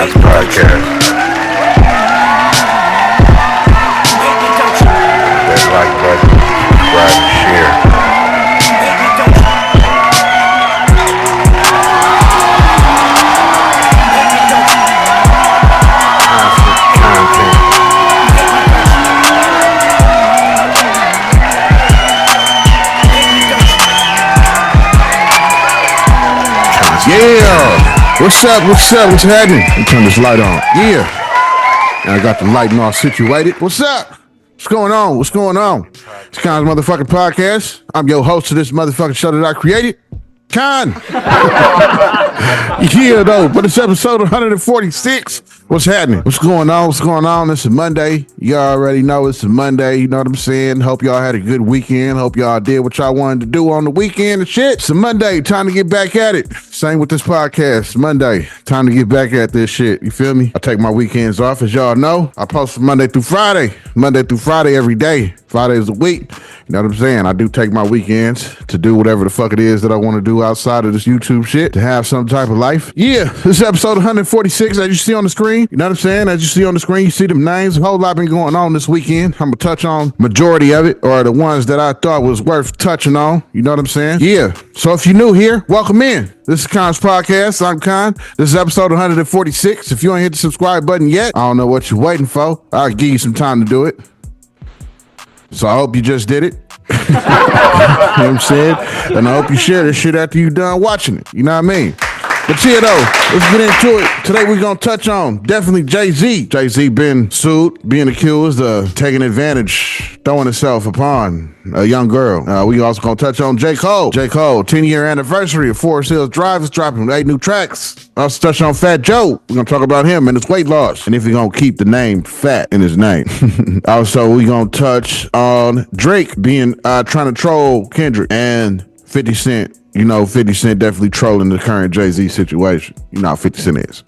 Kons Podcast. That like button, subscribe and share. Yeah, what's up, what's happening? Let me turn this light on. Yeah, and I got the lighting all situated. What's up? What's going on? It's Kons motherfucking Podcast. I'm your host of this motherfucking show that I created, Kon. Yeah, though, but it's episode 146. What's happening? What's going on? It's a Monday. Y'all already know it's a Monday. You know what I'm saying? Hope y'all had a good weekend. Hope y'all did what y'all wanted to do on the weekend and shit. It's a Monday. Time to get back at it. Same with this podcast. Monday. Time to get back at this shit. You feel me? I take my weekends off. As y'all know, I post from Monday through Friday every day. 5 days a week. You know what I'm saying? I do take my weekends to do whatever the fuck it is that I want to do outside of this YouTube shit, to have some type of life. Yeah, this is episode 146, as you see on the screen. You know what I'm saying? As you see on the screen, you see them names. A whole lot been going on this weekend. I'm going to touch on majority of it, or the ones that I thought was worth touching on. You know what I'm saying? Yeah. So if you're new here, welcome in. This is Kons Podcast. I'm Kon. This is episode 146. If you ain't hit the subscribe button yet, I don't know what you're waiting for. I'll give you some time to do it. So I hope you just did it. You know what I'm saying? And I hope you share this shit after you done watching it. You know what I mean? But yeah, though, let's get into it. Today we're going to touch on definitely Jay-Z. Jay-Z been sued, being accused of taking advantage, throwing himself upon a young girl. We also going to touch on J.Cole. J.Cole, 10-year anniversary of Forrest Drive is dropping 8 new tracks. Also touch on Fat Joe. We're going to talk about him and his weight loss, and if he's going to keep the name Fat in his name. Also, we're going to touch on Drake being trying to troll Kendrick and 50 Cent. You know, 50 Cent definitely trolling the current Jay-Z situation. You know how 50 Cent is.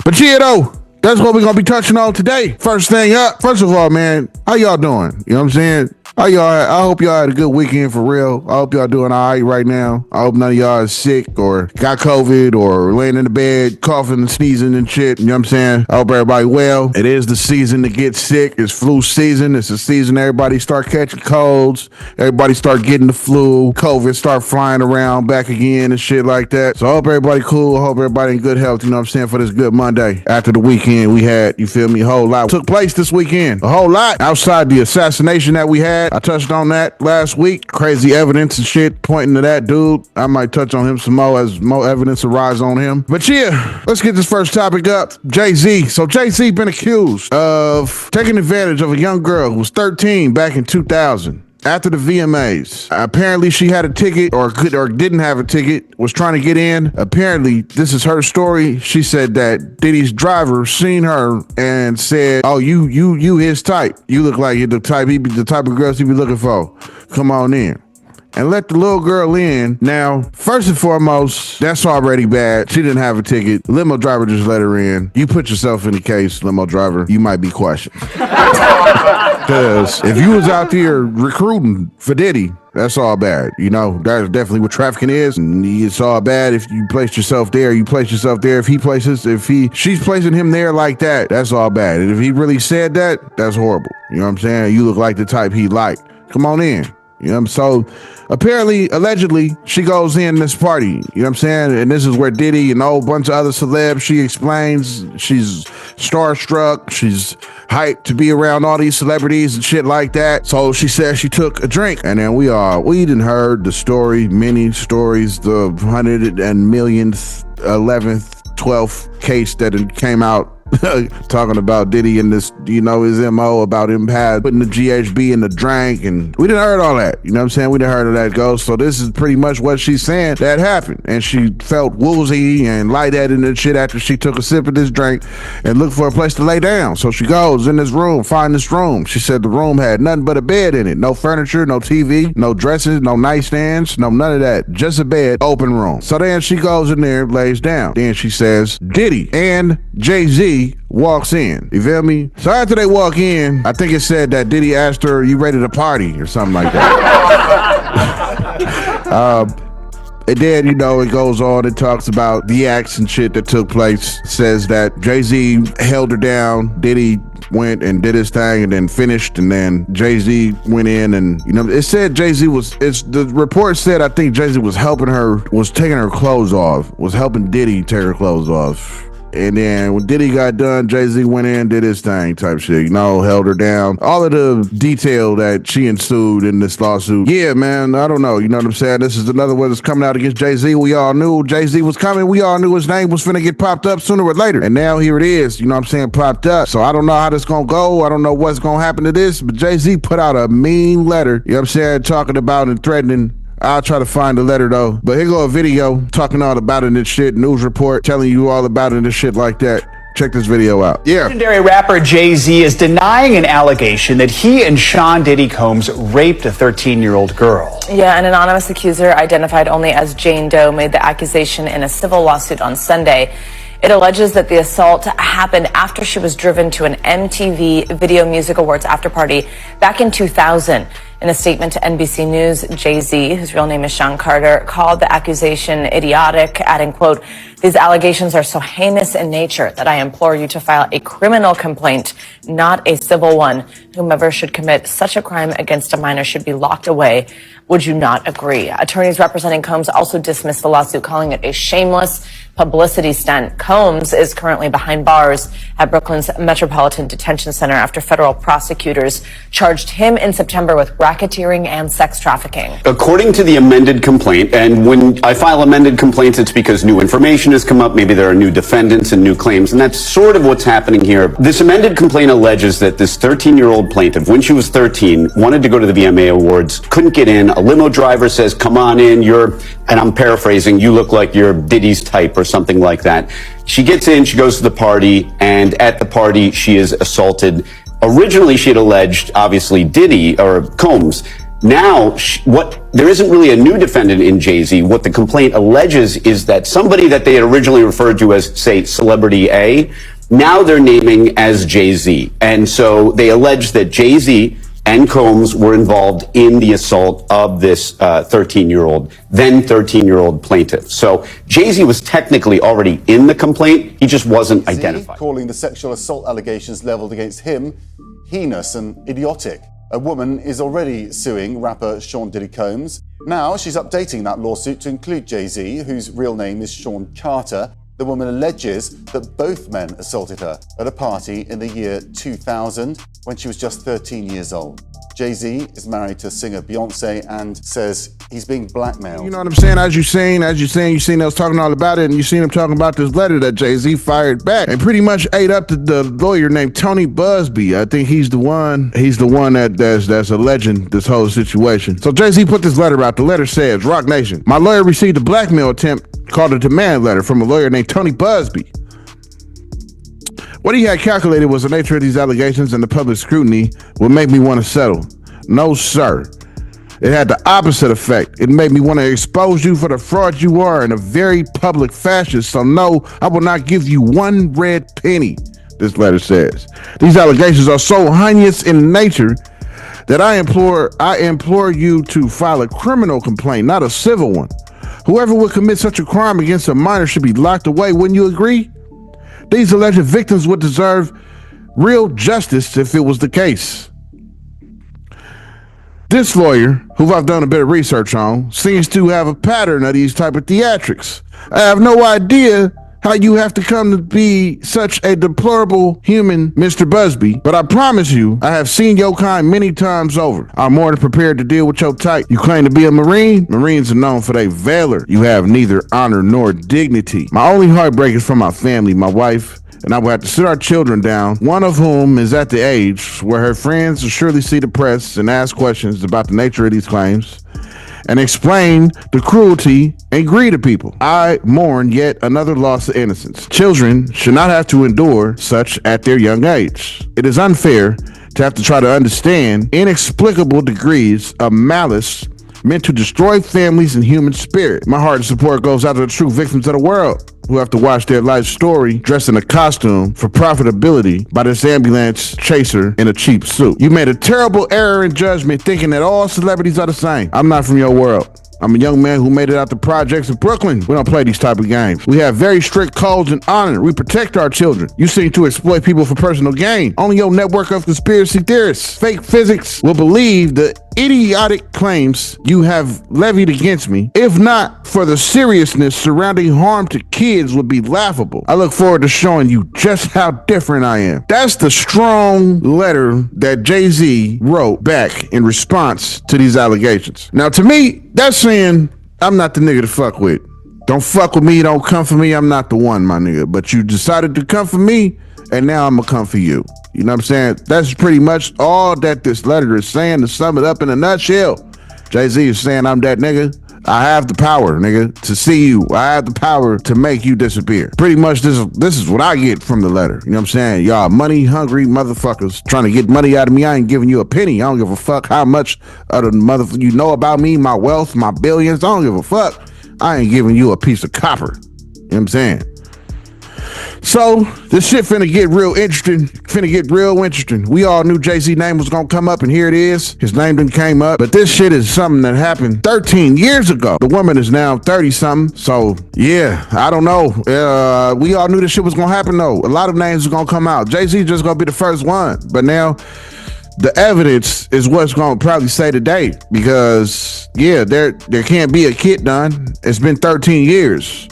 But yeah, though, that's what we're going to be touching on today. First thing up, first of all, man, how y'all doing? You know what I'm saying? I hope y'all had a good weekend for real. I hope y'all doing all right right now. I hope none of y'all is sick or got COVID or laying in the bed, coughing and sneezing and shit. You know what I'm saying? I hope everybody well. It is the season to get sick. It's flu season. It's the season everybody start catching colds. Everybody start getting the flu. COVID start flying around back again and shit like that. So I hope everybody cool. I hope everybody in good health, you know what I'm saying, for this good Monday. After the weekend we had, you feel me, a whole lot took place this weekend. A whole lot outside the assassination that we had. I touched on that last week. Crazy evidence and shit pointing to that dude. I might touch on him some more as more evidence arrives on him. But yeah, let's get this first topic up. Jay-Z. So Jay-Z been accused of taking advantage of a young girl who was 13 back in 2000. After the VMAs, apparently she had a ticket or didn't have a ticket, was trying to get in. Apparently, this is her story. She said that Diddy's driver seen her and said, "Oh, you his type. You look like you're the type of girls he be looking for. Come on in." And let the little girl in. Now, first and foremost, that's already bad. She didn't have a ticket. Limo driver just let her in. You put yourself in the case, limo driver, you might be questioned. Because if you was out there recruiting for Diddy, that's all bad. You know, that's definitely what trafficking is. And it's all bad if you place yourself there. You place yourself there. She's placing him there like that, that's all bad. And if he really said that, that's horrible. You know what I'm saying? You look like the type he like. Come on in. You know what I'm saying? So apparently, allegedly, she goes in this party. You know what I'm saying? And this is where Diddy and a whole bunch of other celebs, she explains she's starstruck. She's hyped to be around all these celebrities and shit like that. So she says she took a drink. And then we done heard the story, many stories, the 100 and millionth, 11th, 12th case that came out talking about Diddy and this, you know, his MO about him putting the GHB in the drink, and we didn't heard all that. You know what I'm saying? We didn't heard of that go. So this is pretty much what she's saying that happened. And she felt woozy and lightheaded and shit after she took a sip of this drink and looked for a place to lay down. So she goes in this room, find this room. She said the room had nothing but a bed in it. No furniture, no TV, no dresses, no nightstands, no none of that. Just a bed, open room. So then she goes in there, lays down. Then she says, Diddy and Jay-Z walks in. You feel me? So after they walk in, I think it said that Diddy asked her, "You ready to party?" or something like that. And then, it goes on and talks about the acts and shit that took place. Says that Jay-Z held her down. Diddy went and did his thing and then finished. And then Jay-Z went in and, it said the report said, I think Jay-Z was helping her, was taking her clothes off, was helping Diddy take her clothes off. And then when Diddy got done, Jay-Z went in, did his thing type shit, held her down. All of the detail that she ensued in this lawsuit. Yeah, man, I don't know. You know what I'm saying? This is another one that's coming out against Jay-Z. We all knew Jay-Z was coming. We all knew his name was finna get popped up sooner or later. And now here it is, popped up. So I don't know how this gonna go. I don't know what's gonna happen to this, but Jay-Z put out a mean letter, talking about and threatening. I'll try to find the letter though. But here go a video talking all about it and shit, news report telling you all about it and shit like that. Check this video out. Yeah. Legendary rapper Jay-Z is denying an allegation that he and Sean Diddy Combs raped a 13-year-old girl. Yeah, an anonymous accuser identified only as Jane Doe made the accusation in a civil lawsuit on Sunday. It alleges that the assault happened after she was driven to an MTV Video Music Awards after party back in 2000. In a statement to NBC News, Jay-Z, whose real name is Sean Carter, called the accusation idiotic, adding, quote, "These allegations are so heinous in nature that I implore you to file a criminal complaint, not a civil one. Whomever should commit such a crime against a minor should be locked away. Would you not agree?" Attorneys representing Combs also dismissed the lawsuit, calling it a shameless publicity stunt. Combs is currently behind bars at Brooklyn's Metropolitan Detention Center after federal prosecutors charged him in September with racketeering and sex trafficking. According to the amended complaint, and when I file amended complaints, it's because new information has come up. Maybe there are new defendants and new claims, and that's sort of what's happening here. This amended complaint alleges that this 13-year-old plaintiff, when she was 13, wanted to go to the VMA Awards, couldn't get in. A limo driver says, "Come on in, and I'm paraphrasing, "you look like you're Diddy's type," or something like that. She gets in, she goes to the party, and at the party, she is assaulted. Originally, she had alleged, obviously, Diddy or Combs. Now, there isn't really a new defendant in Jay-Z. What the complaint alleges is that somebody that they had originally referred to as, say, Celebrity A, now they're naming as Jay-Z. And so they allege that Jay-Z and Combs were involved in the assault of this 13-year-old plaintiff. So Jay-Z was technically already in the complaint. He just wasn't identified. Calling the sexual assault allegations leveled against him heinous and idiotic. A woman is already suing rapper Sean Diddy Combs. Now she's updating that lawsuit to include Jay-Z, whose real name is Sean Carter. The woman alleges that both men assaulted her at a party in the year 2000 when she was just 13 years old. Jay-Z is married to singer Beyonce and says he's being blackmailed. You know what I'm saying? As you seen us talking all about it, and you seen him talking about this letter that Jay-Z fired back and pretty much ate up the lawyer named Tony Busby. I think he's the one that's alleging this whole situation. So Jay-Z put this letter out. The letter says, "Rock Nation, my lawyer received a blackmail attempt called a demand letter from a lawyer named Tony Busby. What he had calculated was the nature of these allegations and the public scrutiny would make me want to settle. No, sir. It had the opposite effect. It made me want to expose you for the fraud you are in a very public fashion. So no, I will not give you one red penny," this letter says. "These allegations are so heinous in nature that I implore you to file a criminal complaint, not a civil one. Whoever would commit such a crime against a minor should be locked away. Wouldn't you agree? These alleged victims would deserve real justice if it was the case." This lawyer, who I've done a bit of research on, seems to have a pattern of these type of theatrics. I have no idea how you have to come to be such a deplorable human, Mr. Busby, but I promise you, I have seen your kind many times over. I'm more than prepared to deal with your type. You claim to be a Marine? Marines are known for their valor. You have neither honor nor dignity. My only heartbreak is for my family, my wife, and I will have to sit our children down, one of whom is at the age where her friends will surely see the press and ask questions about the nature of these claims and explain the cruelty and greed of people. I mourn yet another loss of innocence. Children should not have to endure such at their young age. It is unfair to have to try to understand inexplicable degrees of malice meant to destroy families and human spirit. My heart and support goes out to the true victims of the world who have to watch their life story dressed in a costume for profitability by this ambulance chaser in a cheap suit. You made a terrible error in judgment thinking that all celebrities are the same. I'm not from your world. I'm a young man who made it out the projects of Brooklyn. We don't play these type of games. We have very strict codes and honor. We protect our children. You seem to exploit people for personal gain. Only your network of conspiracy theorists, fake physics, will believe the idiotic claims you have levied against me. If not for the seriousness surrounding harm to kids would be laughable. I look forward to showing you just how different I am. That's the strong letter that Jay-Z wrote back in response to these allegations. Now, to me, that's saying I'm not the nigga to fuck with. Don't fuck with me, don't come for me, I'm not the one, my nigga. But you decided to come for me, and now I'm gonna come for you. You know what I'm saying? That's pretty much all that this letter is saying. To sum it up in a nutshell, Jay-Z is saying, I'm that nigga. I have the power, nigga, to see you. I have the power to make you disappear. Pretty much this is what I get from the letter. You know what I'm saying? Y'all money hungry motherfuckers trying to get money out of me. I ain't giving you a penny. I don't give a fuck how much of the motherfucker you know about me, my wealth, my billions. I don't give a fuck. I ain't giving you a piece of copper. You know what I'm saying? So this shit finna get real interesting. We all knew Jay-Z name was gonna come up, and here it is. His name didn't came up, but this shit is something that happened 13 years ago. The woman is now 30 something. So yeah, I don't know. We all knew this shit was gonna happen though. A lot of names are gonna come out. Jay-Z just gonna be the first one, but now the evidence is what's gonna probably say today, because yeah, there can't be a kid done. It's been 13 years.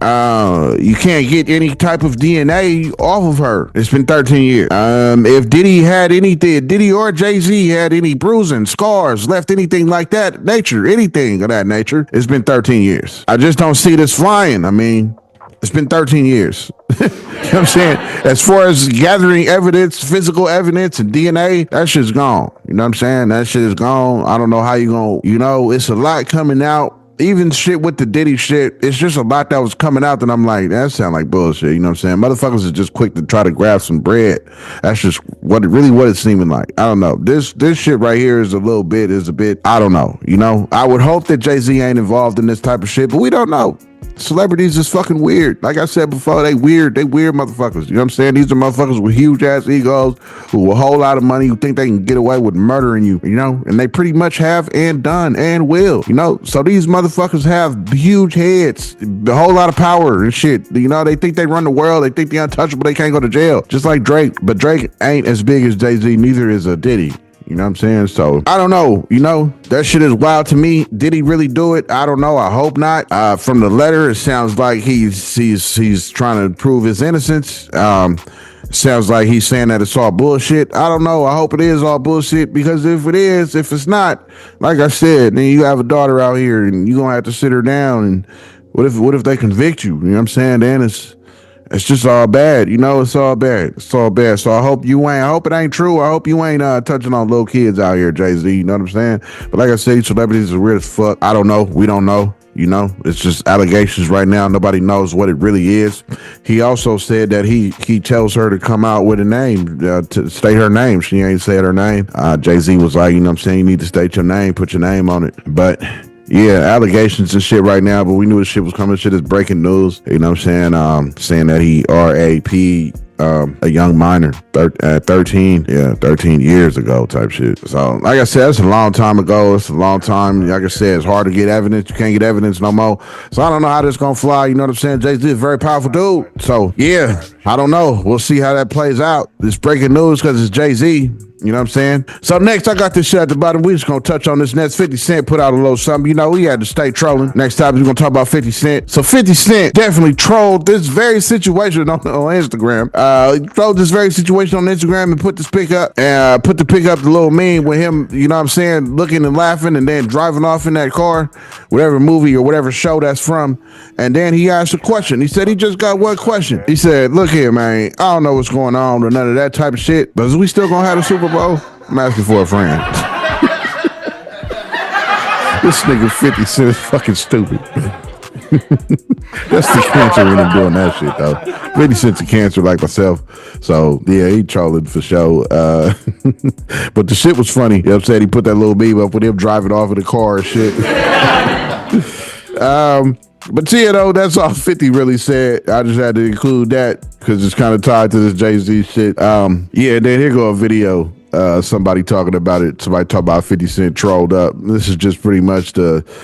You can't get any type of DNA off of her. It's been 13 years. If Diddy or Jay-Z had any bruising, scars, left anything like that anything of that nature, it's been 13 years. I just don't see this flying. I mean, it's been 13 years. You know what I'm saying? As far as gathering evidence, physical evidence, and DNA, that shit's gone. You know what I'm saying? That shit is gone. I don't know how you gonna, it's a lot coming out. Even shit with the Diddy shit, it's just a lot that was coming out that I'm like, that sound like bullshit. You know what I'm saying? Motherfuckers is just quick to try to grab some bread. That's just what it's seeming like. I don't know. This shit right here is a bit, I don't know. I would hope that Jay-Z ain't involved in this type of shit, but we don't know. Celebrities is fucking weird. Like I said before, they weird motherfuckers. You know what I'm saying? These are motherfuckers with huge ass egos, who a whole lot of money, who think they can get away with murdering you, and they pretty much have and done and will, so these motherfuckers have huge heads, a whole lot of power and shit. They think they run the world, they think they're untouchable, they can't go to jail. Just like Drake, but Drake ain't as big as Jay-Z, neither is a Diddy. You know what I'm saying? So I don't know. That shit is wild to me. Did he really do it? I don't know. I hope not. From the letter, it sounds like he's trying to prove his innocence. Sounds like he's saying that it's all bullshit. I don't know. I hope it is all bullshit, because if it's not, like I said, then you have a daughter out here and you're gonna have to sit her down. And what if they convict you? You know what I'm saying? Then it's just all bad, it's all bad. It's all bad. So I hope it ain't true. I hope you ain't touching on little kids out here, Jay-Z. You know what I'm saying? But like I said, celebrities are weird as fuck. I don't know. We don't know. It's just allegations right now. Nobody knows what it really is. He also said that he tells her to come out with a name, to state her name. She ain't said her name. Jay-Z was like, you know what I'm saying? You need to state your name, put your name on it. But yeah, allegations and shit right now, but we knew this shit was coming. Shit is breaking news. You know what I'm saying? Saying that he RAP'd a young minor, 13 years ago type shit. So, like I said, it's a long time ago. It's a long time. Like I said, it's hard to get evidence. You can't get evidence no more. So I don't know how this gonna fly. You know what I'm saying? Jay-Z is a very powerful dude. So yeah, I don't know. We'll see how that plays out. It's breaking news because it's Jay-Z. You know what I'm saying? So next, I got this shit at the bottom. We just gonna touch on this next. 50 Cent put out a little something. He had to stay trolling. Next time, we're gonna talk about 50 Cent. So 50 Cent definitely trolled this very situation on Instagram. He trolled this very situation on Instagram and put the pic up, the little meme with him, you know what I'm saying, looking and laughing and then driving off in that car, whatever movie or whatever show that's from. And then he asked a question. He said he just got one question. He said, look here, man, I don't know what's going on or none of that type of shit, but is we still gonna have the Super Bowl? I'm asking for a friend. This nigga 50 Cent is fucking stupid. That's the cancer in him doing that shit, though. 50 Cent's a cancer like myself. So, yeah, he trolling for sure. But the shit was funny. You know what I'm saying? He put that little meme up with him driving off in the car and shit. But yeah, though, that's all 50 really said. I just had to include that because it's kind of tied to this Jay-Z shit. Yeah, then here go a video somebody talking about it. Somebody talking about 50 Cent trolled up. This is just pretty much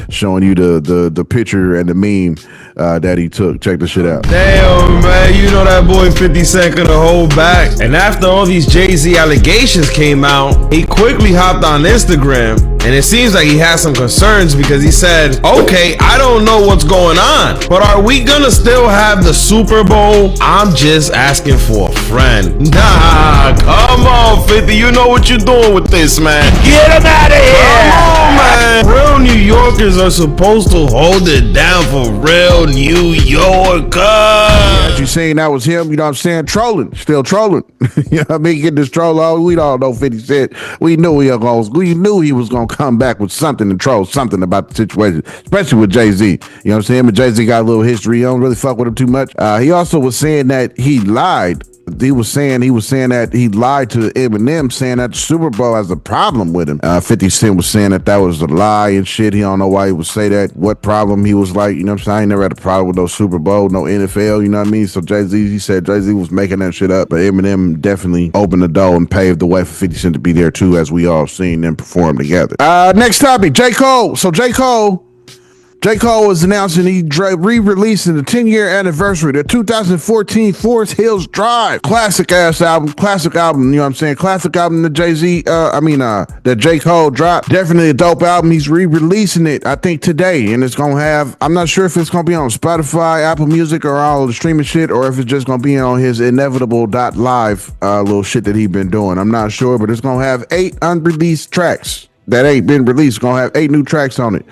showing you the picture and the meme that he took. Check this shit out. Damn, man, you know that boy 50 Cent couldn't hold back. And after all these Jay-Z allegations came out, he quickly hopped on Instagram. And it seems like he has some concerns because he said, okay, I don't know what's going on, but are we gonna still have the Super Bowl? I'm just asking for a friend. Nah, come on, 50, you know what you're doing with this, man. Get him out of here. Come on, man. Real New Yorkers are supposed to hold it down for real New Yorkers. As you seen, that was him, you know what I'm saying, trolling, still trolling. You know what I mean, getting this troll on. We all know 50 Cent. We knew he was gonna come back with something and troll something about the situation, especially with Jay-Z. You know what I'm saying? But Jay-Z got a little history. You don't really fuck with him too much. He also was saying that he lied. He was saying that he lied to Eminem, saying that the Super Bowl has a problem with him. 50 Cent was saying that was a lie and shit. He don't know why he would say that. What problem? He was like, you know what I'm saying? I ain't never had a problem with no Super Bowl, no NFL, you know what I mean? So he said Jay-Z was making that shit up, but Eminem definitely opened the door and paved the way for 50 Cent to be there too, as we all seen them perform together. Next topic, J. Cole. So J. Cole was announcing he re-releasing the 10-year anniversary, the 2014 Forest Hills Drive. Classic album, you know what I'm saying? Classic album that that J. Cole dropped. Definitely a dope album. He's re-releasing it, I think, today. And it's going to have, I'm not sure if it's going to be on Spotify, Apple Music, or all of the streaming shit, or if it's just going to be on his inevitable.live little shit that he's been doing. I'm not sure, but it's going to have 8 unreleased tracks that ain't been released. Gonna have 8 new tracks on it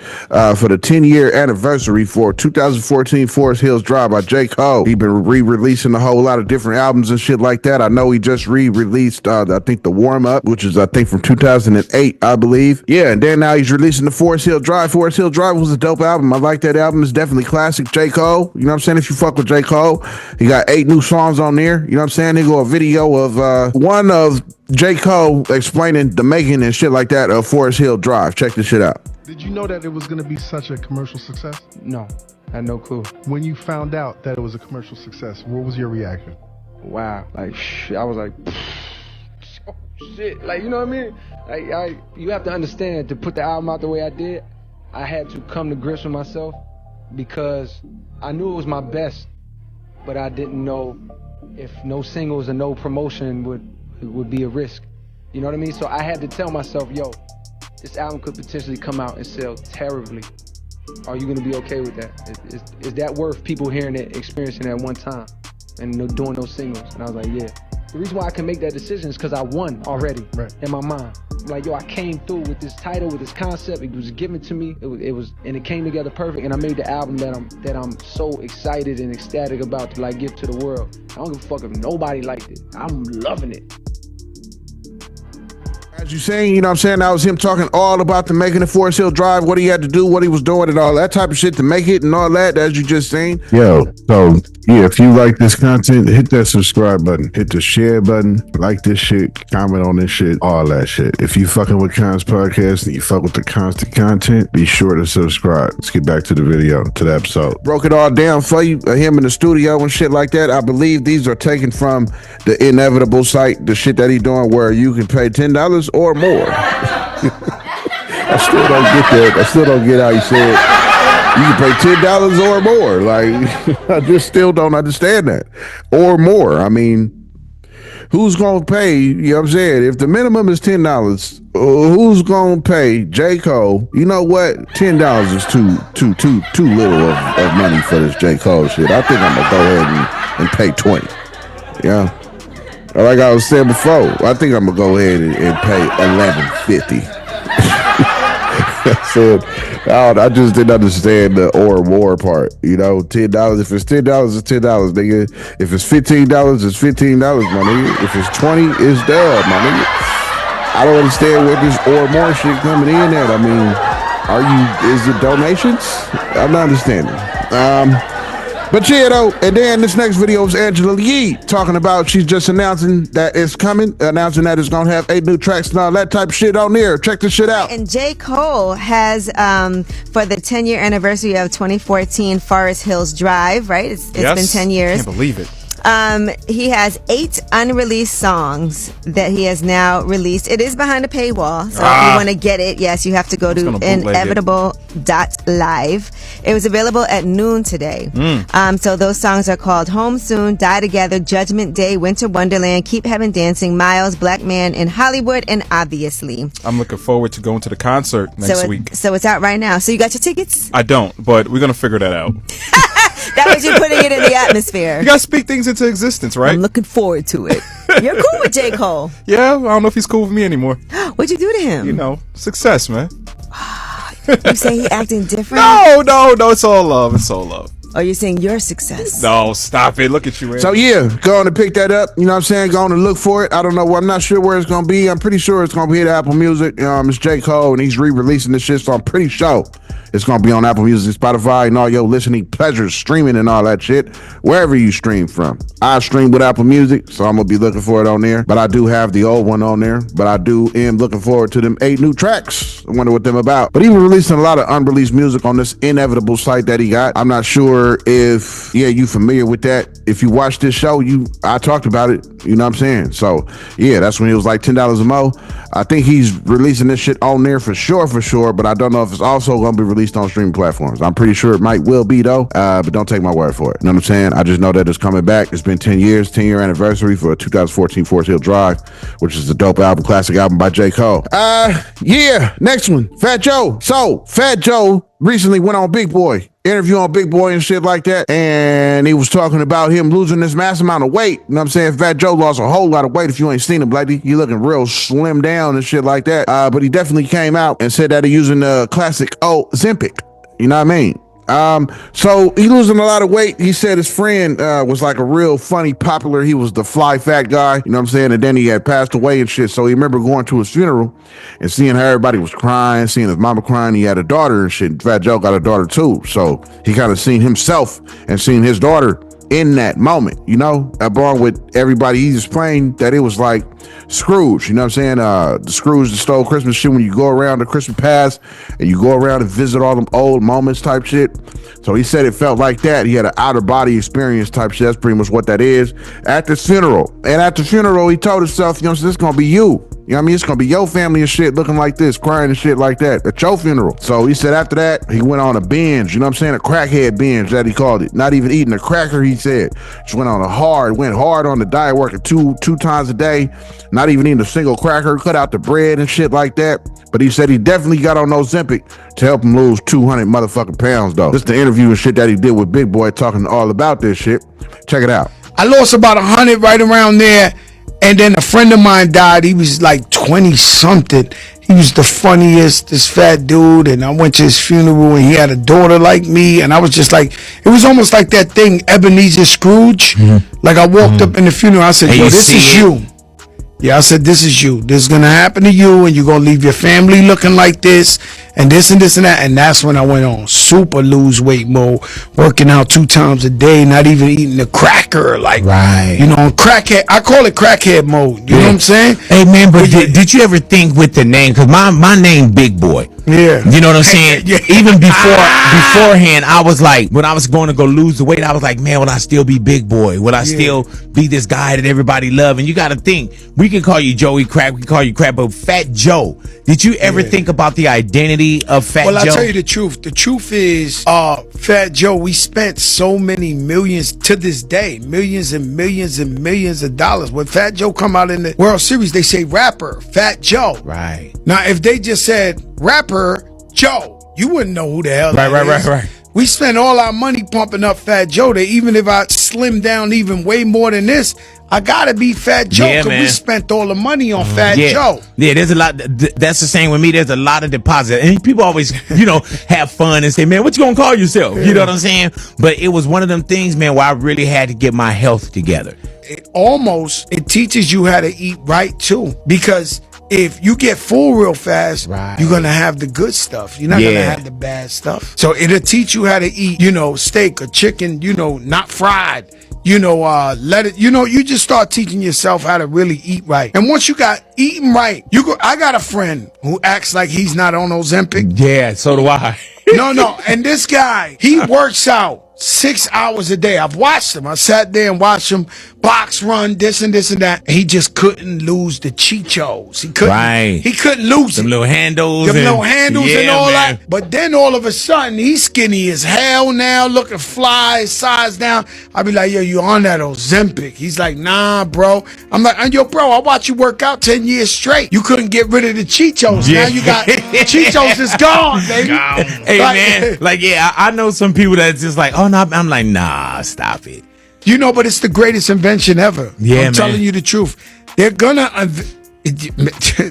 for the 10-year anniversary for 2014 Forest Hills Drive by J. Cole. He been re-releasing a whole lot of different albums and shit like that. I know he just re-released I think the Warm Up, which is I think from 2008, I believe. Yeah, and then now he's releasing the Forest Hill Drive. Forest Hill Drive was a dope album. I like that album. It's definitely classic J. Cole. You know what I'm saying? If you fuck with J. Cole, he got 8 new songs on there. You know what I'm saying? They go a video of one of J. Cole explaining the making and shit like that of Forest Hill Drive. Check this shit out. Did you know that it was going to be such a commercial success? No, I had no clue. When you found out that it was a commercial success, what was your reaction? Wow, like I was like, oh, shit, like, you know what I mean? Like, you have to understand, to put the album out the way I did, I had to come to grips with myself because I knew it was my best, but I didn't know if no singles and no promotion would be a risk. You know what I mean? So I had to tell myself, yo, this album could potentially come out and sell terribly. Are you gonna be okay with that? Is that worth people hearing it, experiencing it at one time, and doing those singles? And I was like, yeah. The reason why I can make that decision is because I won already in my mind. Like, yo, I came through with this title, with this concept. It was given to me. It came together perfect. And I made the album that I'm so excited and ecstatic about to like give to the world. I don't give a fuck if nobody liked it. I'm loving it. As you saying, you know what I'm saying, that was him talking all about the making of Forest Hill Drive, what he had to do, what he was doing, and all that type of shit to make it and all that, as you just seen. Yo, so yeah, if you like this content, hit that subscribe button, hit the share button, like this shit, comment on this shit, all that shit. If you fucking with Kons Podcast and you fuck with the constant content, be sure to subscribe. Let's get back to the video, to the episode. Broke it all down for you, him in the studio and shit like that. I believe these are taken from the Inevitable site, the shit that he doing where you can pay $10 or more. I still don't get that. I still don't get how you said you can pay $10 or more. Like, I just still don't understand that. Or more. I mean, who's gonna pay? You know what I'm saying? If the minimum is $10, who's gonna pay J. Cole? You know what? $10 is too little of money for this J. Cole shit. I think I'm gonna go ahead and pay $20. Yeah. Like I was saying before, I think I'm gonna go ahead and pay $11.50. So I just didn't understand the or more part. You know, $10. If it's $10, it's $10, nigga. If it's $15, it's $15, my nigga. If it's $20, it's dub, my nigga. I don't understand what this or more shit coming in at. I mean, is it donations? I'm not understanding. But yeah, though, and then this next video is Angela Yee talking about she's just announcing that it's coming, announcing that it's gonna have 8 new tracks and all that type of shit on there. Check this shit out. And J. Cole has, for the 10-year anniversary of 2014 Forest Hills Drive, right? It's been 10 years. Can't believe it. He has 8 unreleased songs that he has now released. It is behind a paywall, so if you want to get it, yes, you have to go to inevitable.live. It was available at noon today. So those songs are called Home Soon, Die Together, Judgment Day, Winter Wonderland, Keep Heaven Dancing, Miles, Black Man in Hollywood, and Obviously. I'm looking forward to going to the concert next week. So it's out right now. So you got your tickets? I don't, but we're going to figure that out. That was you putting it in the atmosphere. You got to speak things into existence, right? I'm looking forward to it. You're cool with J. Cole. Yeah, I don't know if he's cool with me anymore. What'd you do to him? You know, success, man. You say he acting different? No, it's all love. It's all love. Or you're saying your success? No, stop it. Look at you, Andy. So yeah, going to pick that up. You know what I'm saying? Going to look for it. I don't know. I'm not sure where it's going to be. I'm pretty sure it's going to be at Apple Music. It's J. Cole, and he's re-releasing this shit, so I'm pretty sure it's going to be on Apple Music, Spotify, and all your listening pleasures, streaming and all that shit, wherever you stream from. I stream with Apple Music, so I'm going to be looking for it on there. But I do have the old one on there. But I am looking forward to them 8 new tracks. I wonder what them about. But he was releasing a lot of unreleased music on this Inevitable site that he got. I'm not sure if, you familiar with that. If you watch this show, I talked about it. You know what I'm saying? So, yeah, that's when it was like $10 a mo. I think he's releasing this shit on there for sure. But I don't know if it's also going to be released on streaming platforms. I'm pretty sure it will be, though. But don't take my word for it. You know what I'm saying? I just know that it's coming back. It's been 10 years, 10-year anniversary for 2014 Forest Hill Drive, which is a dope album, classic album by J. Cole. Next one, Fat Joe. So, Fat Joe recently went on Big Boy, interview on Big Boy and shit like that, and he was talking about him losing this mass amount of weight. You know what I'm saying? Fat Joe lost a whole lot of weight. If you ain't seen him, like, he looking real slim down and shit like that. But he definitely came out and said that he using the classic Ozempic. You know what I mean? So he losing a lot of weight. He said his friend was like a real funny, popular. He was the fly fat guy, you know what I'm saying? And then he had passed away and shit. So he remember going to his funeral and seeing how everybody was crying, seeing his mama crying. He had a daughter and shit. Fat Joe got a daughter too. So he kind of seen himself and seen his daughter in that moment, along with everybody. He explained that it was like Scrooge, you know what I'm saying? The Scrooge that stole Christmas shit, when you go around the Christmas past and you go around and visit all them old moments type shit. So he said it felt like that. He had an outer body experience type shit. That's pretty much what that is at this funeral. And at the funeral, he told himself, this is going to be you. You know what I mean? It's going to be your family and shit looking like this, crying and shit like that at your funeral. So he said after that, he went on a binge, you know what I'm saying? A crackhead binge that he called it. Not even eating a cracker, he said. Just went hard on the diet, working two times a day, not even eating a single cracker, cut out the bread and shit like that. But he said he definitely got on Ozempic to help him lose 200 motherfucking pounds, though. This is the interview and shit that he did with Big Boy, talking all about this shit. Check it out. I lost about 100 right around there. And then a friend of mine died. He was like 20 something. He was the funniest, this fat dude. And I went to his funeral and he had a daughter like me. And I was just like, it was almost like that thing, Ebenezer Scrooge. Like I walked up in the funeral. I said, yo, this is you. Yeah, I said, this is you. This is going to happen to you, and you're going to leave your family looking like this, and this and this and that. And that's when I went on super lose weight mode, working out 2 times a day, not even eating a cracker. Like, right. Crackhead. I call it crackhead mode. You know what I'm saying? Hey, man, but did you ever think with the name? Because my name, Big Boy. Yeah. You know what I'm saying? Yeah. Even beforehand, I was like, when I was going to go lose the weight, I was like, man, will I still be Big Boy? Will I still be this guy that everybody love? And you got to think, we can call you Joey Crack, we can call you Crap, but Fat Joe, did you ever think about the identity of Fat Joe? Well, I'll tell you the truth. The truth is, Fat Joe, we spent so many millions to this day, millions and millions and millions of dollars. When Fat Joe come out in the World Series, they say rapper, Fat Joe. Right. Now, if they just said rapper Joe, you wouldn't know who the hell that is. Right. We spent all our money pumping up Fat Joe that even if I slim down even way more than this, I gotta be Fat Joe because we spent all the money on Fat Joe. Yeah, there's a lot. That's the same with me. There's a lot of deposit, and people always, have fun and say, "Man, what you gonna call yourself?" You know what I'm saying? But it was one of them things, man, where I really had to get my health together. It teaches you how to eat right too, because if you get full real fast, you're gonna have the good stuff. You're not gonna have the bad stuff. So it'll teach you how to eat, steak or chicken, not fried. Let it, you just start teaching yourself how to really eat right. And once you got eating right, I got a friend who acts like he's not on Ozempic. Yeah, so do I. No. And this guy, he works out 6 hours a day. I've watched him. I sat there and watched him box, run, this and this and that. He just couldn't lose the chichos. He couldn't. Right. He couldn't lose Them it. little handles. Them and, little handles yeah, and all man. that. But then all of a sudden, he's skinny as hell now, looking fly, size down. I be like, yo, you on that Ozempic? He's like, nah, bro. I'm like, yo, bro, I watched you work out 10 years straight. You couldn't get rid of the chichos. Yeah. Now you got chichos is gone, baby. Hey, man. Like, yeah, I know some people that's just like, oh, no. I'm like, nah, stop it. You know, but it's the greatest invention ever. Yeah, I'm telling you the truth. They're gonna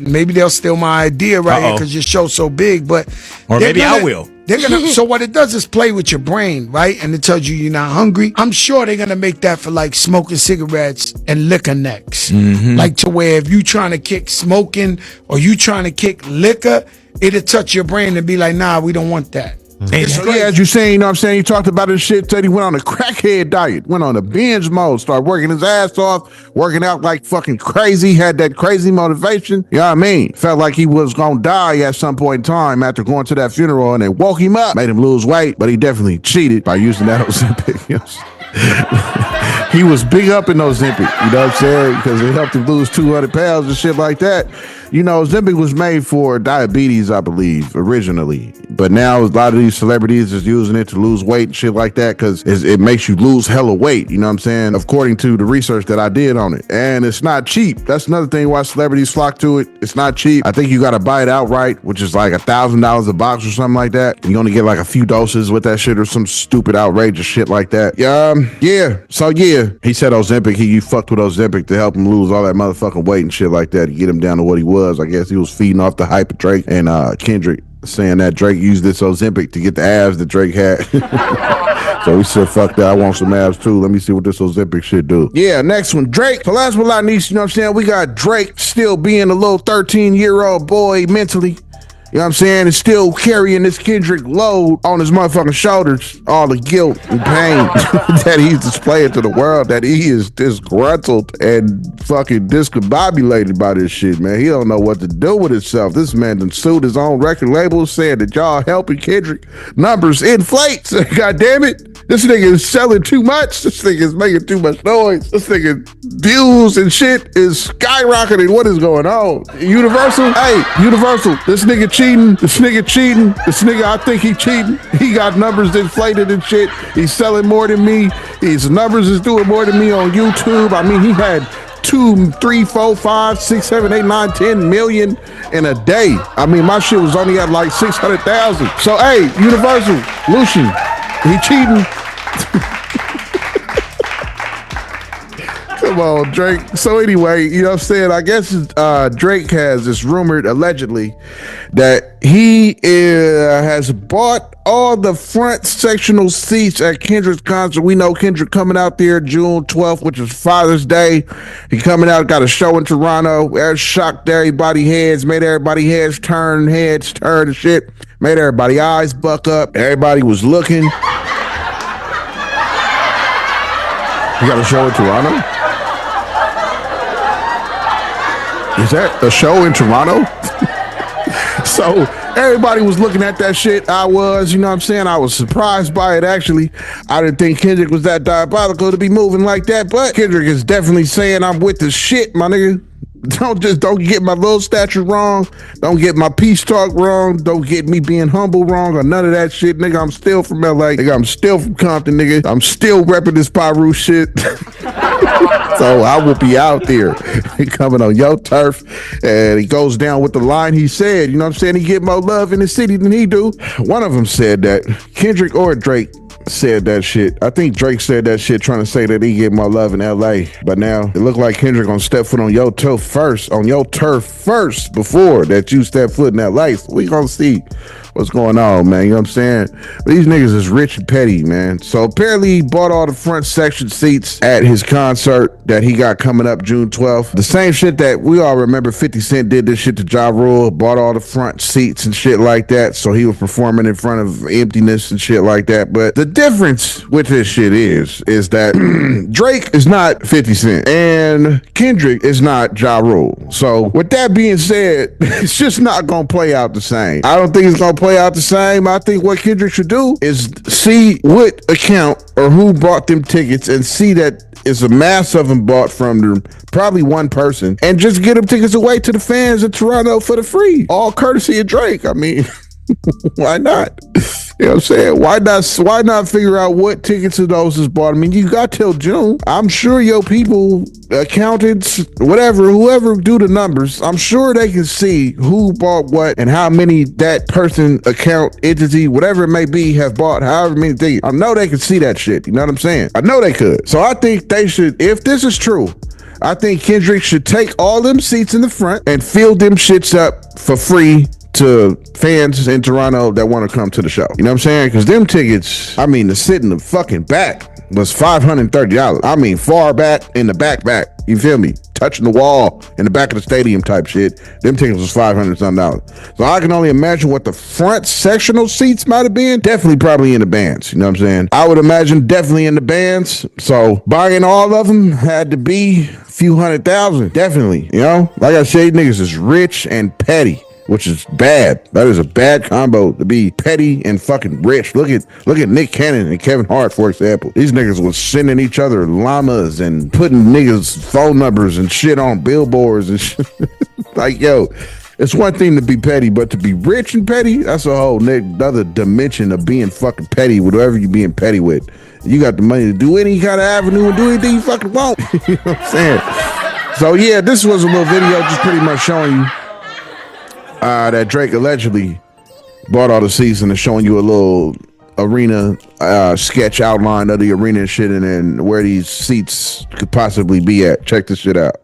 maybe they'll steal my idea right here because your show's so big, but or maybe I will. They're gonna. So what it does is play with your brain, right? And it tells you you're not hungry. I'm sure they're gonna make that for like smoking cigarettes and liquor necks, like to where if you trying to kick smoking or you trying to kick liquor, it'll touch your brain and be like, nah, we don't want that. And so, yeah, as you're saying, you know what I'm saying? He talked about his shit, said he went on a crackhead diet, went on a binge mode, started working his ass off, working out like fucking crazy, had that crazy motivation. You know what I mean? Felt like he was going to die at some point in time after going to that funeral, and it woke him up, made him lose weight, but he definitely cheated by using that Ozempic. You know? He was big up in Ozempic, you know what I'm saying? Because it helped him lose 200 pounds and shit like that. You know, Ozempic was made for diabetes, I believe, originally. But now a lot of these celebrities is using it to lose weight and shit like that because it makes you lose hella weight, you know what I'm saying? According to the research that I did on it. And it's not cheap. That's another thing why celebrities flock to it. It's not cheap. I think you got to buy it outright, which is like $1,000 a box or something like that. And you only get like a few doses with that shit or some stupid outrageous shit like that. Yeah. So yeah, he said Ozempic, he fucked with Ozempic to help him lose all that motherfucking weight and shit like that to get him down to what he was. I guess he was feeding off the hype of Drake and Kendrick, saying that Drake used this Ozempic to get the abs that Drake had. So he said, fuck that, I want some abs too. Let me see what this Ozempic shit do. Yeah, next one, Drake. So last but not least, you know what I'm saying? We got Drake still being a little 13-year-old boy mentally. You know what I'm saying? And still carrying this Kendrick load on his motherfucking shoulders. All the guilt and pain that he's displaying to the world, that he is disgruntled and fucking discombobulated by this shit, man. He don't know what to do with himself. This man done sued his own record label, saying that y'all helping Kendrick numbers inflate. God damn it. This nigga is selling too much. This nigga is making too much noise. This nigga views and shit is skyrocketing. What is going on? Universal? Hey, Universal, this nigga cheating. This nigga, I think he cheating. He got numbers inflated and shit. He's selling more than me. His numbers is doing more than me on YouTube. I mean, he had 2, 3, 4, 5, 6, 7, 8, 9, 10 million in a day. I mean, my shit was only at like 600,000. So, hey, Universal, Lucian, he cheating. Come on, Drake. So anyway, you know what I'm saying? I guess Drake has this rumored, allegedly, that he has bought all the front sectional seats at Kendrick's concert. We know Kendrick coming out there June 12th, which is Father's Day. He coming out, got a show in Toronto. It shocked everybody heads, made everybody heads turn and shit. Made everybody eyes buck up. Everybody was looking. You got a show in Toronto? Is that a show in Toronto? So everybody was looking at that shit. I was, you know what I'm saying? I was surprised by it, actually. I didn't think Kendrick was that diabolical to be moving like that, but Kendrick is definitely saying I'm with the shit, my nigga. Don't get my little stature wrong. Don't get my peace talk wrong. Don't get me being humble wrong or none of that shit, nigga. I'm still from LA. Nigga, I'm still from Compton, nigga. I'm still repping this Pyru shit. So I will be out there. He coming on your turf. And he goes down with the line he said. You know what I'm saying? He get more love in the city than he do. One of them said that. Kendrick or Drake said that shit. I think Drake said that shit trying to say that he get more love in LA. But now it look like Kendrick gonna step foot on your turf first, before that you step foot in LA. So we gonna see what's going on, man. You know what I'm saying? But these niggas is rich and petty, man. So apparently he bought all the front section seats at his concert that he got coming up June 12th. The same shit that we all remember 50 Cent did this shit to Ja Rule, bought all the front seats and shit like that. So he was performing in front of emptiness and shit like that. But the difference with this shit is that Drake is not 50 Cent and Kendrick is not Ja Rule. So with that being said, it's just not gonna play out the same. I don't think it's gonna play play out the same. I think what Kendrick should do is see what account or who bought them tickets and see that it's a mass of them bought from them, probably one person, and just get them tickets away to the fans in Toronto for the free. All courtesy of Drake. I mean, why not? You know what I'm saying? Why not figure out what tickets of those is bought? I mean, you got till June. I'm sure your people, accountants, whoever do the numbers, I'm sure they can see who bought what and how many that person, account, entity, whatever it may be, have bought however many tickets. I know they can see that shit. You know what I'm saying? I know they could. So I think they should, if this is true, I think Kendrick should take all them seats in the front and fill them shits up for free to fans in Toronto that want to come to the show. You know what I'm saying? Because them tickets, I mean, to sit in the fucking back was $530. I mean, far back in the back. You feel me? Touching the wall in the back of the stadium type shit. Them tickets was $500 something. So I can only imagine what the front sectional seats might have been. Definitely probably in the bands. You know what I'm saying? I would imagine definitely in the bands. So buying all of them had to be a few $100,000. Definitely. You know? Like I said, niggas is rich and petty, which is bad. That is a bad combo to be petty and fucking rich. Look at Nick Cannon and Kevin Hart, for example. These niggas was sending each other llamas and putting niggas' phone numbers and shit on billboards and shit. Like, yo, it's one thing to be petty, but to be rich and petty, that's a whole other dimension of being fucking petty with whoever you being petty with. You got the money to do any kind of avenue and do anything you fucking want. You know what I'm saying? So yeah, this was a little video just pretty much showing you that Drake allegedly bought all the seats and is showing you a little arena sketch outline of the arena and shit, and then where these seats could possibly be at. Check this shit out.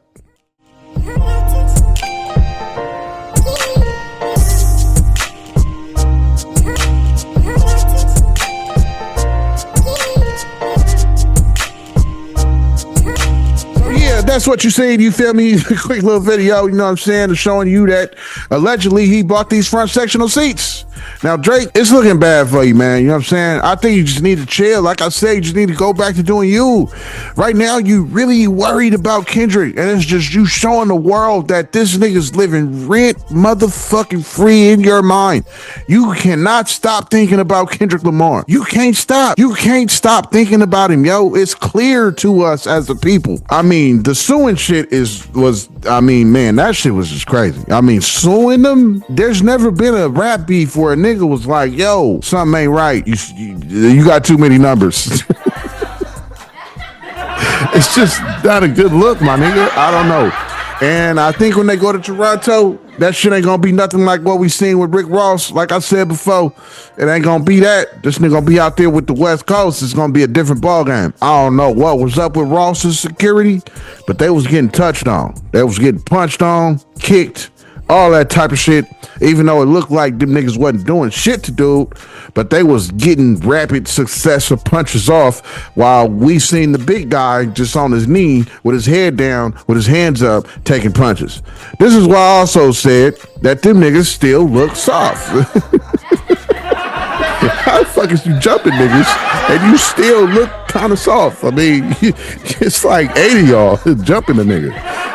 That's what you saying, you feel me? Quick little video, you know what I'm saying, showing you that allegedly he bought these front sectional seats. Now, Drake, it's looking bad for you, man. You know what I'm saying? I think you just need to chill. Like I said, you just need to go back to doing you. Right now, you really worried about Kendrick, and it's just you showing the world that this nigga's living rent motherfucking free in your mind. You cannot stop thinking about Kendrick Lamar. You can't stop. You can't stop thinking about him, yo. It's clear to us as a people. I mean, the suing shit man, that shit was just crazy. I mean, suing them, there's never been a rap beef where a nigga was like, yo, something ain't right. You got too many numbers. It's just not a good look, my nigga. I don't know. And I think when they go to Toronto, that shit ain't gonna be nothing like what we seen with Rick Ross. Like I said before, it ain't gonna be that. This nigga gonna be out there with the West Coast. It's gonna be a different ballgame. I don't know what was up with Ross's security, but they was getting touched on. They was getting punched on, kicked, all that type of shit. Even though it looked like them niggas wasn't doing shit to do, but they was getting rapid successive punches off, while we seen the big guy just on his knee with his head down, with his hands up, taking punches. This is why I also said that them niggas still look soft. How the fuck is you jumping niggas and you still look kind of soft? I mean, it's like 80 of y'all jumping a nigga.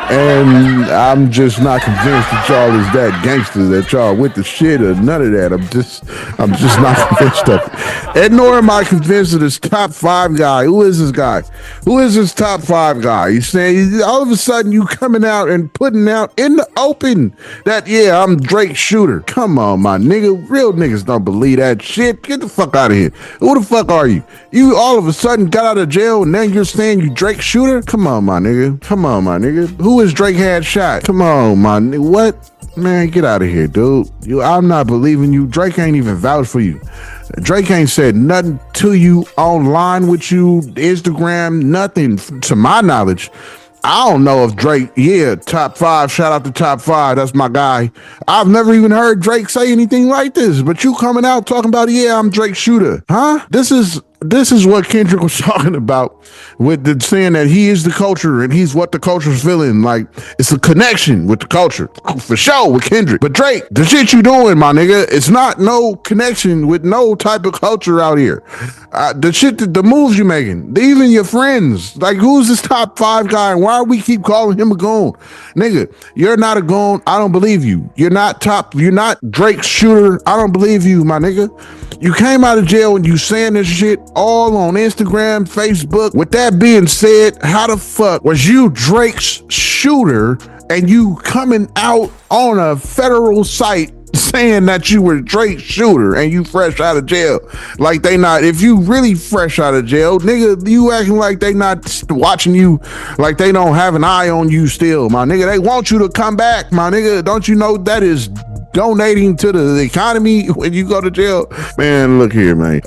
And I'm just not convinced that y'all is that gangster, that y'all with the shit or none of that. I'm just not convinced of it. And nor am I convinced of this top 5 guy. Who is this guy? Who is this top 5 guy? He's saying all of a sudden you coming out and putting out in the open that, yeah, I'm Drake Shooter. Come on, my nigga. Real niggas don't believe that shit. Get the fuck out of here. Who the fuck are you? You all of a sudden got out of jail and then you're saying you Drake Shooter? Come on, my nigga. Come on, my nigga. Who is Drake had shot? Come on, my nigga. What? Man, get out of here, dude. I'm not believing you. Drake ain't even vouched for you. Drake ain't said nothing to you online with you, Instagram, nothing to my knowledge. I don't know if Drake, top 5, shout out to top 5, that's my guy. I've never even heard Drake say anything like this, but you coming out talking about, I'm Drake Shooter. Huh? This is what Kendrick was talking about with the saying that he is the culture and he's what the culture's feeling. Like, it's a connection with the culture. For sure with Kendrick. But Drake, the shit you doing, my nigga, it's not no connection with no type of culture out here. The moves you making, even your friends. Like, who's this top 5 guy and why we keep calling him a goon? Nigga, you're not a goon. I don't believe you. You're not Drake's shooter. I don't believe you, my nigga. You came out of jail and you saying this shit all on Instagram, Facebook. With that being said, how the fuck was you Drake's shooter and you coming out on a federal site saying that you were Drake's shooter and you fresh out of jail? Like they not, if you really fresh out of jail, nigga, you acting like they not watching you, like they don't have an eye on you still, my nigga. They want you to come back, my nigga. Don't you know that is donating to the economy when you go to jail? Man, look here, man.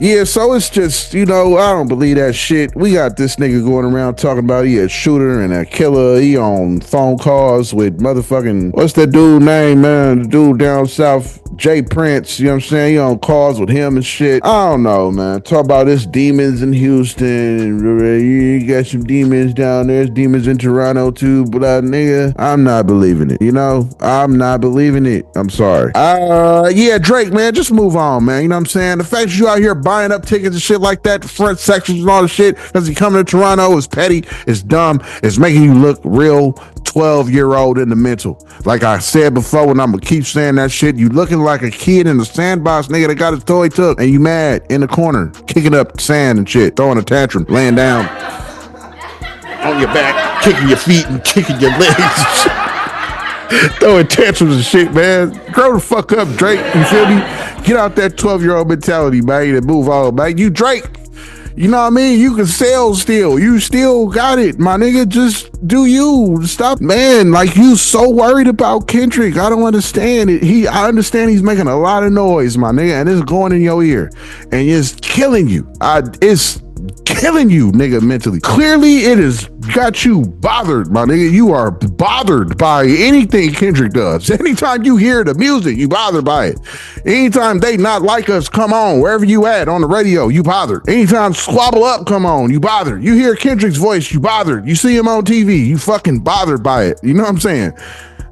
Yeah, so it's just, I don't believe that shit. We got this nigga going around talking about he a shooter and a killer. He on phone calls with motherfucking, what's that dude name, man? The dude down south, Jay Prince, you know what I'm saying? He on calls with him and shit. I don't know, man. Talk about this demons in Houston. You got some demons down there. There's demons in Toronto too, but nigga, I'm not believing it. I'm not believing it. I'm sorry. Yeah, Drake, man, just move on, man. You know what I'm saying? The fact that you out here buying up tickets and shit like that, front sections and all the shit, because he coming to Toronto is petty, it's dumb, it's making you look real 12-year-old in the mental. Like I said before, and I'm gonna keep saying that shit, you looking like a kid in the sandbox, nigga, that got his toy took, and you mad in the corner, kicking up sand and shit, throwing a tantrum, laying down on your back, kicking your feet and kicking your legs. Throwing tantrums and shit, man. Grow the fuck up, Drake. You feel me? Get out that 12-year-old mentality, man, and move on, man. You Drake. You know what I mean? You can sell still. You still got it, my nigga. Just do you. Stop, man. Like, you so worried about Kendrick. I don't understand it. I understand he's making a lot of noise, my nigga, and it's going in your ear. And it's killing you. It's killing you, nigga, mentally. Clearly, it has got you bothered, my nigga. You are bothered by anything Kendrick does. Anytime you hear the music, you bothered by it. Anytime They Not Like Us come on, wherever you at on the radio, you bothered. Anytime Squabble Up come on, you bothered. You hear Kendrick's voice, you bothered. You see him on TV, you fucking bothered by it. You know what I'm saying?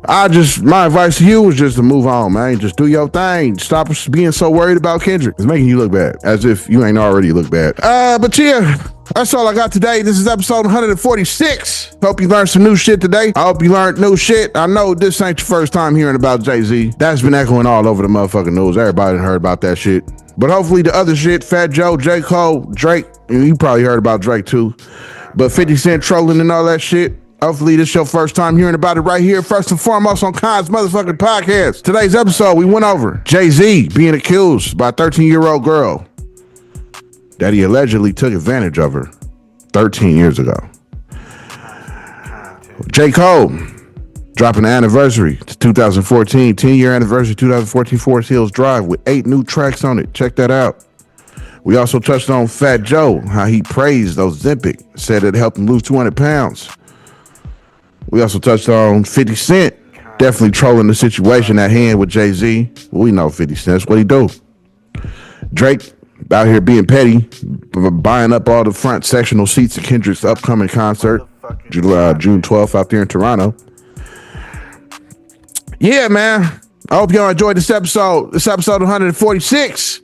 My advice to you is just to move on, man. Just do your thing. Stop being so worried about Kendrick. It's making you look bad, as if you ain't already look bad. But yeah, that's all I got today. This is episode 146. Hope you learned some new shit today. I hope you learned new shit. I know this ain't your first time hearing about Jay-Z. That's been echoing all over the motherfucking news. Everybody heard about that shit. But hopefully the other shit, Fat Joe, J.Cole, Drake, you probably heard about Drake too. But 50 Cent trolling and all that shit. Hopefully this is your first time hearing about it right here, first and foremost on Kons motherfucking Podcast. Today's episode, we went over Jay-Z being accused by a 13-year-old girl that he allegedly took advantage of her 13 years ago. J.Cole dropping the anniversary to 2014, 10-year anniversary, 2014 Forest Hills Drive with 8 new tracks on it. Check that out. We also touched on Fat Joe, how he praised Ozempic, said it helped him lose 200 pounds. We also touched on 50 Cent, definitely trolling the situation at hand with Jay-Z. We know 50 Cent, that's what he do. Drake out here being petty, buying up all the front sectional seats at Kendrick's upcoming concert, June 12th out there in Toronto. Yeah, man. I hope y'all enjoyed this episode. This episode 146.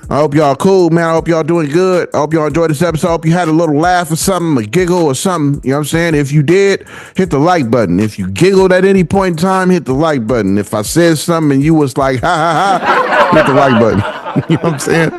I hope y'all cool, man. I hope y'all doing good. I hope y'all enjoyed this episode. I hope you had a little laugh or something, a giggle or something. You know what I'm saying? If you did, hit the like button. If you giggled at any point in time, hit the like button. If I said something and you was like, ha, ha, ha, hit the like button. You know what I'm saying?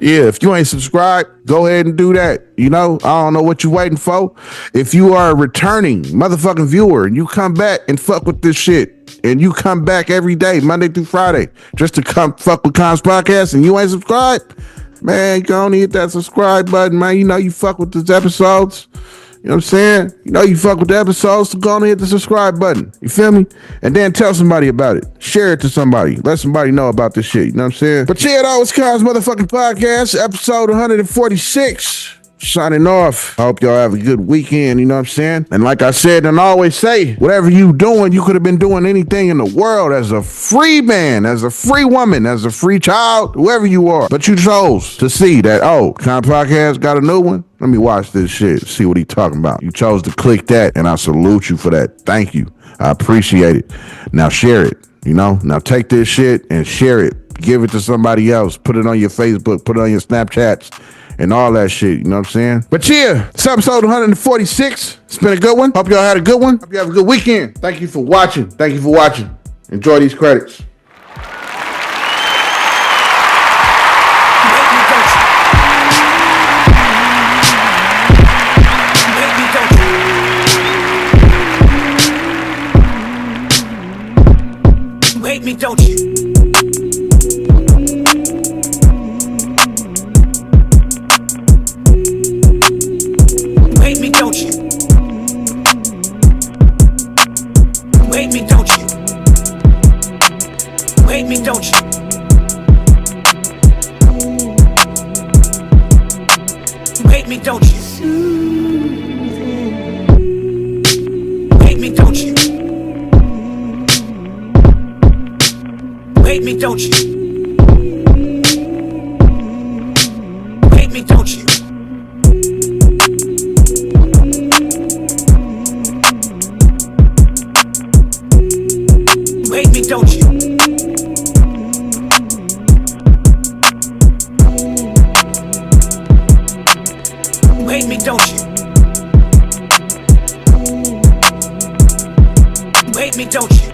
Yeah, if you ain't subscribed, go ahead and do that. I don't know what you're waiting for. If you are a returning motherfucking viewer and you come back and fuck with this shit, and you come back every day, Monday through Friday, just to come fuck with Kons Podcast and you ain't subscribed, man, you gonna hit that subscribe button, man. You fuck with these episodes. You know what I'm saying? You fuck with the episodes, so go on and hit the subscribe button. You feel me? And then tell somebody about it. Share it to somebody. Let somebody know about this shit. You know what I'm saying? But yeah, that was Kons motherfucking Podcast, episode 146. Signing off. I hope y'all have a good weekend, you know what I'm saying? And like I said, and I always say, whatever you doing, you could have been doing anything in the world as a free man, as a free woman, as a free child, whoever you are. But you chose to see that, Kons Podcast got a new one. Let me watch this shit, see what he talking about. You chose to click that, and I salute you for that. Thank you. I appreciate it. Now share it, Now take this shit and share it. Give it to somebody else. Put it on your Facebook. Put it on your Snapchats. and all that shit. You know what I'm saying? But yeah, it's episode 146. It's been a good one. Hope y'all had a good one. Hope you have a good weekend. Thank you for watching. Thank you for watching. Enjoy these credits. Hate me, don't you? Hate me, don't you? Hate me, don't you? Hate me, don't you? Hate me, don't you? Hate me, don't you? Hate me, don't you? Hate me, don't you? Hate me, don't you? Hate me, don't you? Hate me, don't you?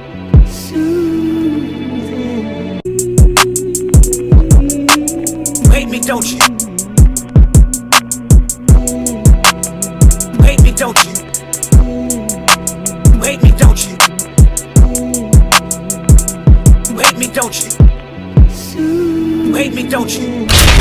Hate me, don't you? Hate me, don't you? Hate me, don't you? Hate me, don't you? Hate me, don't you?